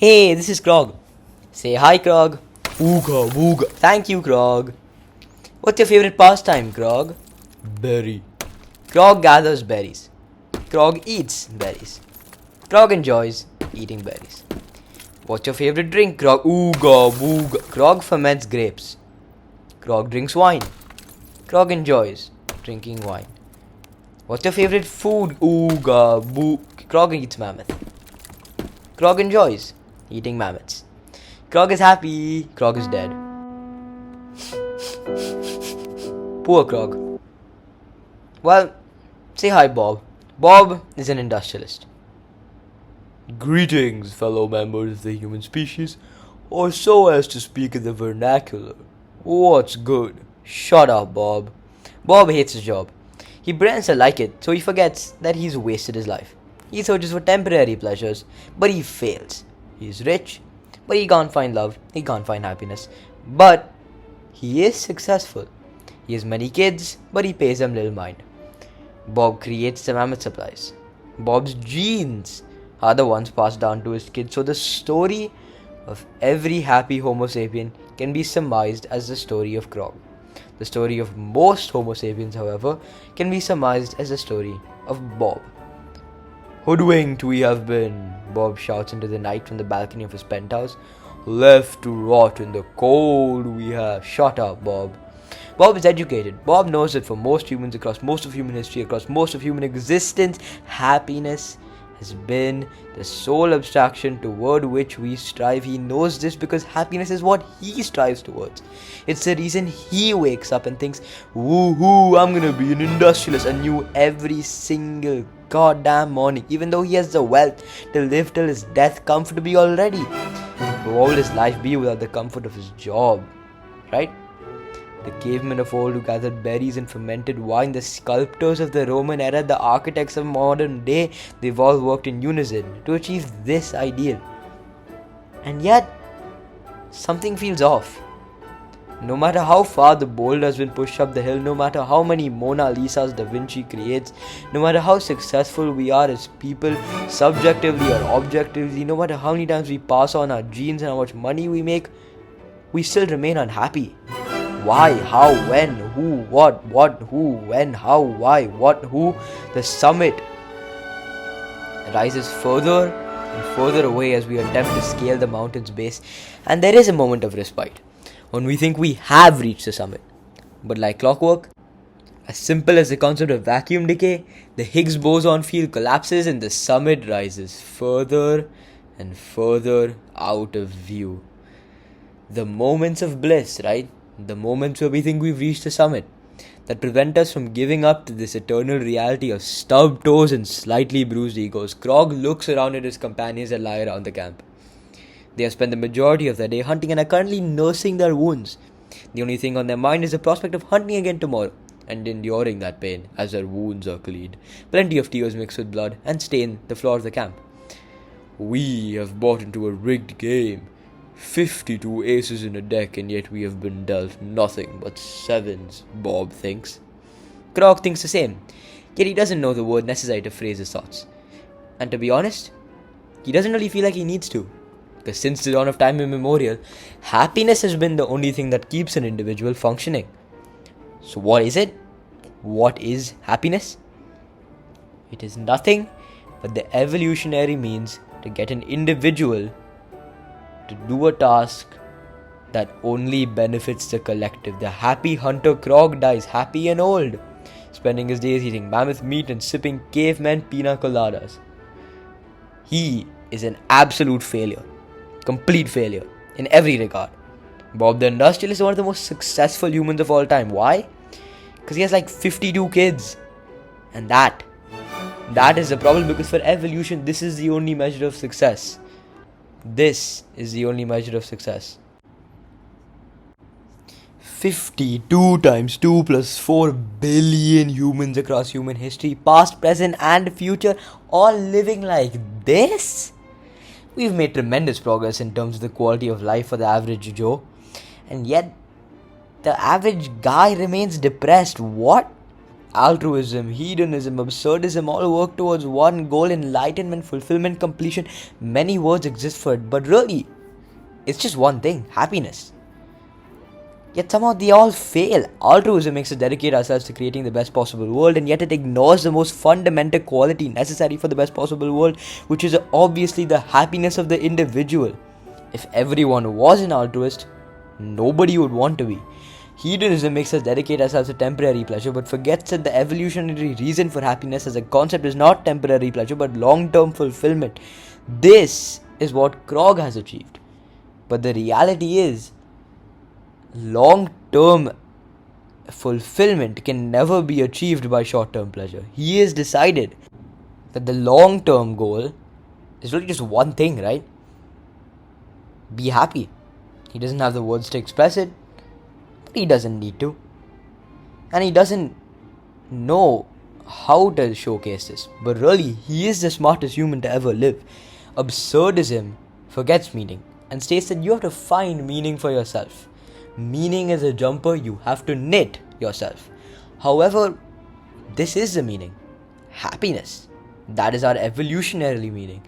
Hey, this is Krogg. Say hi, Krogg. Ooga wooga. Thank you, Krogg. What's your favorite pastime, Krogg? Berry. Krogg gathers berries. Krogg eats berries. Krogg enjoys eating berries. What's your favorite drink, Krogg? Ooga wooga. Krogg ferments grapes. Krogg drinks wine. Krogg enjoys drinking wine. What's your favorite food? Ooga boo. Krogg eats mammoth. Krogg enjoys eating mammoths. Krogg is happy. Krogg is dead. Poor Krogg. Well, say hi, Bob. Bob is an industrialist. Greetings, fellow members of the human species, or so as to speak in the vernacular. What's good? Shut up, Bob. Bob hates his job. He pretends to like it, so he forgets that he's wasted his life. He searches for temporary pleasures, but he fails. He's rich, but he can't find love. He can't find happiness. But he is successful. He has many kids, but he pays them little mind. Bob creates the mammoth supplies. Bob's genes are the ones passed down to his kids. So the story of every happy Homo sapien can be surmised as the story of Krogg. The story of most Homo sapiens, however, can be surmised as the story of Bob. Hoodwinked we have been, Bob shouts into the night from the balcony of his penthouse. Left to rot in the cold we have. Shut up, Bob. Bob is educated. Bob knows that for most humans across most of human history, across most of human existence, happiness has been the sole abstraction toward which we strive. He knows this because happiness is what he strives towards. It's the reason he wakes up and thinks, woohoo, I'm gonna be an industrialist anew every single goddamn morning, even though he has the wealth to live till his death comfortably already. But what will his life be without the comfort of his job, right? The cavemen of old who gathered berries and fermented wine, the sculptors of the Roman era, the architects of modern day, they've all worked in unison to achieve this ideal. And yet, something feels off. No matter how far the boulder has been pushed up the hill, no matter how many Mona Lisas Da Vinci creates, no matter how successful we are as people, subjectively or objectively, no matter how many times we pass on our genes and how much money we make, we still remain unhappy. Why, how, when, who, what, who, when, how, why, what, who? The summit rises further and further away as we attempt to scale the mountain's base, and there is a moment of respite when we think we have reached the summit. But like clockwork, as simple as the concept of vacuum decay, the Higgs boson field collapses and the summit rises further and further out of view. The moments of bliss, right? The moments where we think we've reached the summit, that prevent us from giving up to this eternal reality of stubbed toes and slightly bruised egos. Krogg looks around at his companions that lie around the camp. They have spent the majority of their day hunting and are currently nursing their wounds. The only thing on their mind is the prospect of hunting again tomorrow and enduring that pain as their wounds are cleaned. Plenty of tears mixed with blood and stain the floor of the camp. We have bought into a rigged game. 52 aces in a deck, and yet we have been dealt nothing but sevens, Bob thinks. Krogg thinks the same, yet he doesn't know the word necessary to phrase his thoughts. And to be honest, he doesn't really feel like he needs to, because since the dawn of time immemorial, happiness has been the only thing that keeps an individual functioning. So what is it? What is happiness? It is nothing but the evolutionary means to get an individual to do a task that only benefits the collective. The happy hunter Krogg dies happy and old, spending his days eating mammoth meat and sipping caveman pina coladas. He is an absolute failure, complete failure in every regard. Bob the industrialist is one of the most successful humans of all time. Why? Because he has like 52 kids, and that is the problem, because for evolution this is the only measure of success. This is the only measure of success. 52 times 2 plus 4 billion humans across human history, past, present and future, all living like this? We've made tremendous progress in terms of the quality of life for the average Joe, and yet the average guy remains depressed. What? Altruism, hedonism, absurdism all work towards one goal: enlightenment, fulfillment, completion. Many words exist for it, but really, it's just one thing: happiness. Yet somehow they all fail. Altruism makes us dedicate ourselves to creating the best possible world, and yet it ignores the most fundamental quality necessary for the best possible world, which is obviously the happiness of the individual. If everyone was an altruist, nobody would want to be. Hedonism makes us dedicate ourselves to temporary pleasure, but forgets that the evolutionary reason for happiness as a concept is not temporary pleasure, but long-term fulfillment. This is what Krogg has achieved. But the reality is, long-term fulfillment can never be achieved by short-term pleasure. He has decided that the long-term goal is really just one thing, right? Be happy. He doesn't have the words to express it, but he doesn't need to. And he doesn't know how to showcase this. But really, he is the smartest human to ever live. Absurdism forgets meaning and states that you have to find meaning for yourself. Meaning is a jumper you have to knit yourself. However, this is the meaning. Happiness. That is our evolutionary meaning.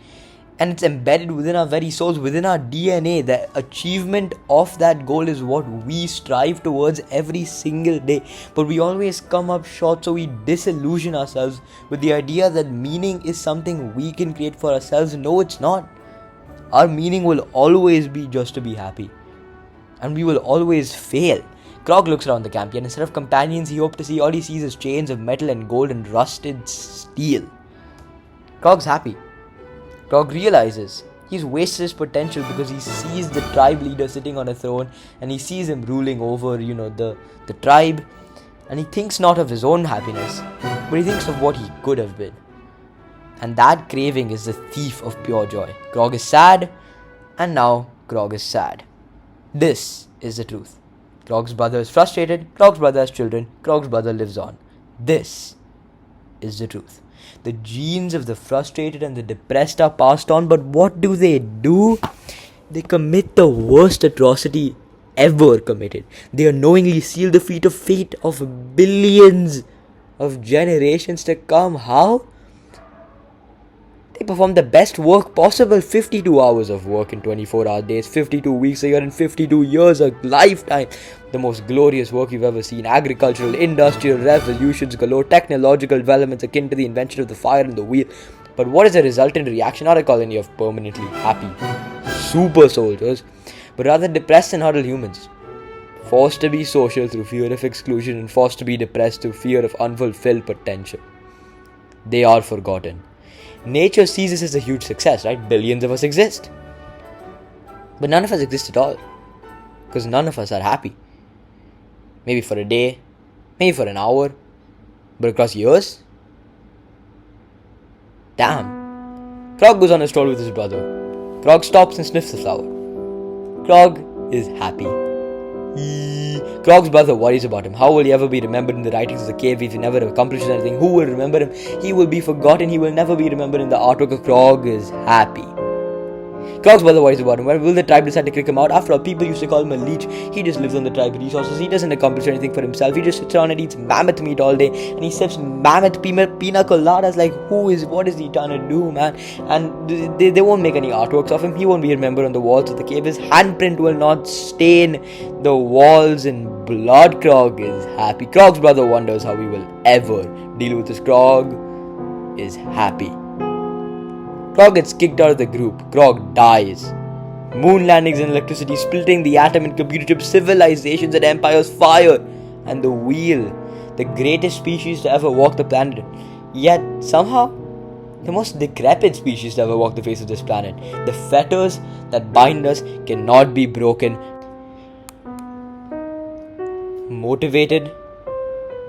And it's embedded within our very souls, within our DNA. The achievement of that goal is what we strive towards every single day. But we always come up short, so we disillusion ourselves with the idea that meaning is something we can create for ourselves. No, it's not. Our meaning will always be just to be happy. And we will always fail. Krogg looks around the camp, and instead of companions he hoped to see, all he sees is chains of metal and gold and rusted steel. Krogg's happy. Krogg realizes he's wasted his potential because he sees the tribe leader sitting on a throne, and he sees him ruling over, the tribe, and he thinks not of his own happiness, but he thinks of what he could have been. And that craving is the thief of pure joy. Krogg is sad, and now Krogg is sad. This is the truth. Krogg's brother is frustrated, Krogg's brother has children, Krogg's brother lives on. This is the truth. The genes of the frustrated and the depressed are passed on, but what do? They commit the worst atrocity ever committed. They unknowingly seal the feet of fate of billions of generations to come. How? They perform the best work possible. 52 hours of work in 24-hour days, 52 weeks a year, and 52 years a lifetime. The most glorious work you've ever seen. Agricultural, industrial revolutions galore, technological developments akin to the invention of the fire and the wheel. But what is the resultant reaction? Not a colony of permanently happy super soldiers, but rather depressed and huddled humans. Forced to be social through fear of exclusion, and forced to be depressed through fear of unfulfilled potential. They are forgotten. Nature sees this as a huge success, right? Billions of us exist. But none of us exist at all. Because none of us are happy. Maybe for a day, maybe for an hour, but across years? Damn. Krogg goes on a stroll with his brother. Krogg stops and sniffs the flower. Krogg is happy. Krogg's brother worries about him. How will he ever be remembered in the writings of the cave if he never accomplishes anything? Who will remember him? He will be forgotten. He will never be remembered in the artwork of Krogg is happy. Krogg's brother worries about him. When will the tribe decide to kick him out? After all, people used to call him a leech. He just lives on the tribe resources. He doesn't accomplish anything for himself. He just sits around and eats mammoth meat all day. And he sips mammoth pina coladas. Like, what is he trying to do, man? And they won't make any artworks of him. He won't be remembered on the walls of the cave. His handprint will not stain the walls in blood. Krogg is happy. Krogg's brother wonders how he will ever deal with this. Krogg is happy. Krogg gets kicked out of the group. Krogg dies. Moon landings and electricity, splitting the atom in computer chips, civilizations and empires, fire, and the wheel. The greatest species to ever walk the planet. Yet, somehow, the most decrepit species to ever walk the face of this planet. The fetters that bind us cannot be broken. Motivated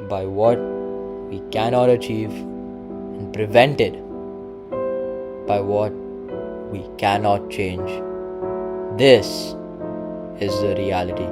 by what we cannot achieve, and prevented by what we cannot change. This is the reality.